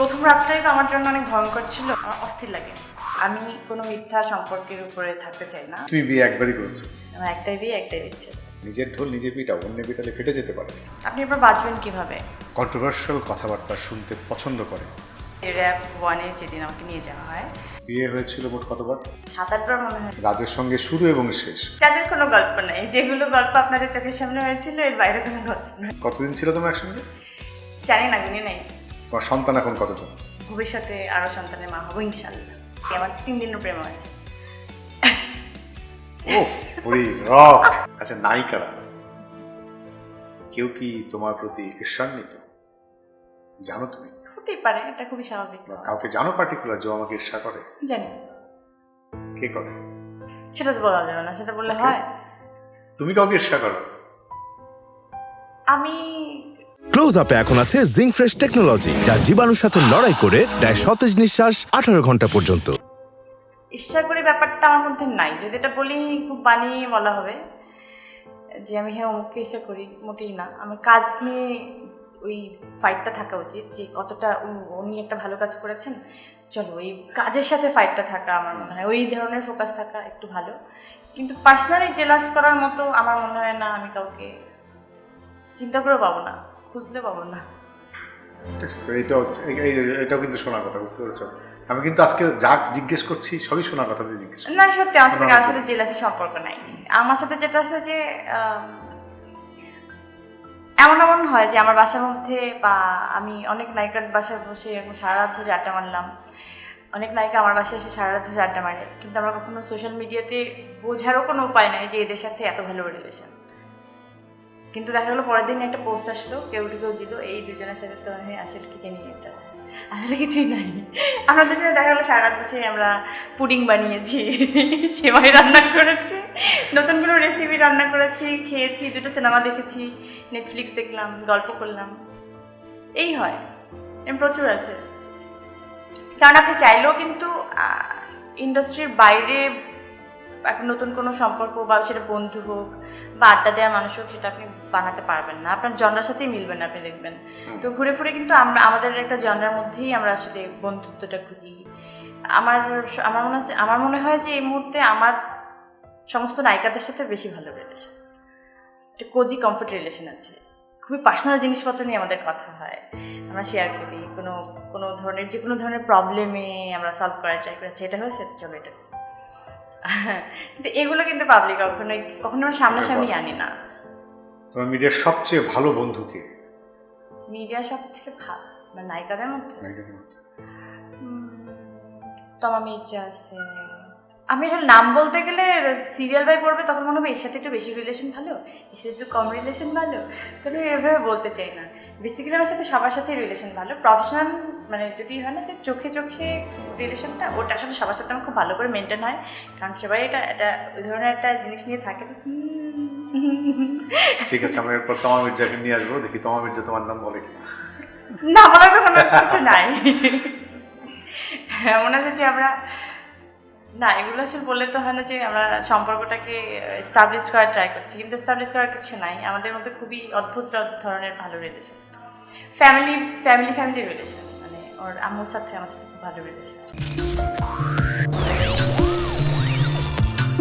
প্রথম রাতটাই তো আমার জন্য অনেক ভয়ঙ্কর ছিল, আমার অস্থির লাগে। আমি কোনো মিথ্যা সম্পর্কের উপরে থাকতে চাই না। তুমি বিয়ে একবারই করেছো, আমার একটাই বিয়ে, একটাই বিচ্ছেদ। নিজের ঢোল নিজে পিটাও, অন্য পিটালে ফেটে যেতে পারে। আপনি এবার বাঁচবেন কিভাবে? কন্ট্রোভার্সিয়াল কথাবার্তা শুনতে পছন্দ করে। র্যাপ ওয়ানে যেদিন আমাকে নিয়ে যাওয়া হয়, বিয়ে হয়েছিল মোট কতবার? 7-8 বার মনে হয়। রাজের সঙ্গে শুরু এবং শেষ। যাদের কোনো গল্প নেই, যেগুলো গল্প আপনাদের চোখের সামনে হয়েছিল এর বাইরে কোনো গল্প নেই। কতদিন ছিল তোমার একসঙ্গে? জানি না, গুনি নেই। তোমার সন্তান এখন কতজন? ভবিষ্যতে আরো সন্তানের মা হবো ইনশাল্লাহ। আমার 3 দিনের প্রেম আছে। ও ওই রক। আচ্ছা, নায়িকারা কেউ কি তোমার প্রতি ঈর্ষান্বিত? জানো তুমি? হতেই পারে, এটা খুবই স্বাভাবিক। কাউকে জানো পার্টিকুলার যে আমাকে ঈর্ষা করে? জানি, কে করে? সেটা তো বলা যাবে না, সেটা বললে Okay. হয়। তুমি কাউকে ঈর্ষা করো? আমি ক্লোজ আপে এখন আছে জিঙ্ক ফ্রেশ টেকনোলজি, যা জীবাণুর সাথে লড়াই করে দেয় সতেজ নিঃশ্বাস 18 ঘন্টা পর্যন্ত। ঈর্ষা করি ব্যাপারটা আমার মধ্যে নাই। যদি এটা বলি খুব বানিয়ে বলা হবে যে আমি হ্যাঁ অমুককে ঈর্ষা করি, মোটেই না। আমার কাজ নিয়ে ওই ফাইটটা থাকা উচিত, যে কতটা উনি একটা ভালো কাজ করেছেন, চলো ওই কাজের সাথে ফাইটটা থাকা আমার মনে হয়, ওই ধরনের ফোকাস থাকা একটু ভালো। কিন্তু পার্সোনালি জেলাস করার মতো আমার মনে হয় না। আমি কাউকে চিন্তা করেও পাবো না, খুঁজলে পাবো না। তো এটাও কিন্তু শোনার কথা, বুঝতে পেরেছো? আমি কিন্তু আজকে যা জিজ্ঞেস করছি সবই শোনার কথা দিয়ে জিজ্ঞেস করছি। না সত্যি, আমার সাথে কারোর সাথে জেলাসি সম্পর্ক নাই। আমার সাথে যেটা আছে যে এমন এমন হয় যে আমার বাসার মধ্যে, বা আমি অনেক নায়িকার বাসায় বসে এখন সারা রাত ধরে আড্ডা মারলাম, অনেক নায়িকা আমার বাসায় এসে সারা রাত ধরে আড্ডা মারে, কিন্তু আমরা কখনো সোশ্যাল মিডিয়াতে বোঝারও কোনো উপায় নাই যে এদের সাথে এত ভালো রিলেশন। কিন্তু দেখা গেলো পরের দিন একটা পোস্ট আসলো, কেউ দিল এই দুজনের সাথে তো আসলে কি জানি, এটা আসলে কিছুই নাই। আমরা দুজনে দেখা গেলো সারা রাত বসে আমরা পুডিং বানিয়েছি, সেমাই রান্না করেছি, নতুন কোনো রেসিপি রান্না করেছি, খেয়েছি, 2টো সিনেমা দেখেছি, নেটফ্লিক্স দেখলাম, গল্প করলাম। এই হয়, এরকম প্রচুর আছে। কারণ আপনি চাইলেও কিন্তু ইন্ডাস্ট্রির বাইরে এখন নতুন কোনো সম্পর্ক, বা সেটা বন্ধু হোক বা আড্ডা দেওয়ার মানুষ হোক, সেটা আপনি বানাতে পারবেন না, আপনার জনরার সাথেই মিলবে না, আপনি দেখবেন। তো ঘুরে ফিরে কিন্তু আমরা আমাদের একটা জনরার মধ্যেই আমরা আসলে বন্ধুত্বটা খুঁজি। আমার মনে হয় যে এই মুহূর্তে আমার সমস্ত নায়িকাদের সাথে বেশি ভালো রিলেশন, একটা কোজি কমফোর্ট রিলেশন আছে। খুবই পার্সোনাল জিনিসপত্র নিয়ে আমাদের কথা হয়, আমরা শেয়ার করি, কোনো ধরনের যে কোনো ধরনের প্রবলেমে আমরা সলভ করার ট্রাই করি। এটা হয়েছে, চলো এটা। কিন্তু এগুলো কিন্তু পাবলিক কখনো আমরা সামনাসামনি আনি না। তোমার মিডিয়ার সবচেয়ে ভালো বন্ধুকে? মিডিয়া সব থেকে ভালো মানে নায়িকাদের মধ্যে নায়িকাদের মধ্যে? তমা মির্জা আছে। আমি এটা নাম বলতে গেলে সিরিয়াল বাই পড়বে, তখন মনে হবে এর সাথে একটু বেশি রিলেশন ভালো, এর সাথে একটু কম রিলেশন ভালো। তবে এভাবে বলতে চাই না। বেসিক্যালি আমার সাথে সবার সাথেই রিলেশন ভালো। প্রফেশনাল মানে যদি হয় না যে চোখে চোখে রিলেশনটা, ওটা আসলে সবার সাথে আমার খুব ভালো করে মেনটেন হয়। কারণ সবাই এটা ওই ধরনের একটা জিনিস নিয়ে থাকে যে ঠিক আছে, আমরা এরপর তমা মির্জাকে নিয়ে আসবো, দেখি তমা মির্জা তোমার নাম বলে কিনা। না, বলার তো কোনো কিছু নাই। মনে হচ্ছে যে আমরা না, এগুলো আসলে বললে তো হয় না যে আমরা সম্পর্কটাকে এস্টাবলিশ করার ট্রাই করছি, কিন্তু এস্টাবলিশ করার কিছু নাই। আমাদের মধ্যে খুবই অদ্ভুত ধরনের ভালো রিলেশন, ফ্যামিলি রিলেশন। মানে ওর আম্মুর সাথে আমার সাথে খুব ভালো রিলেশন।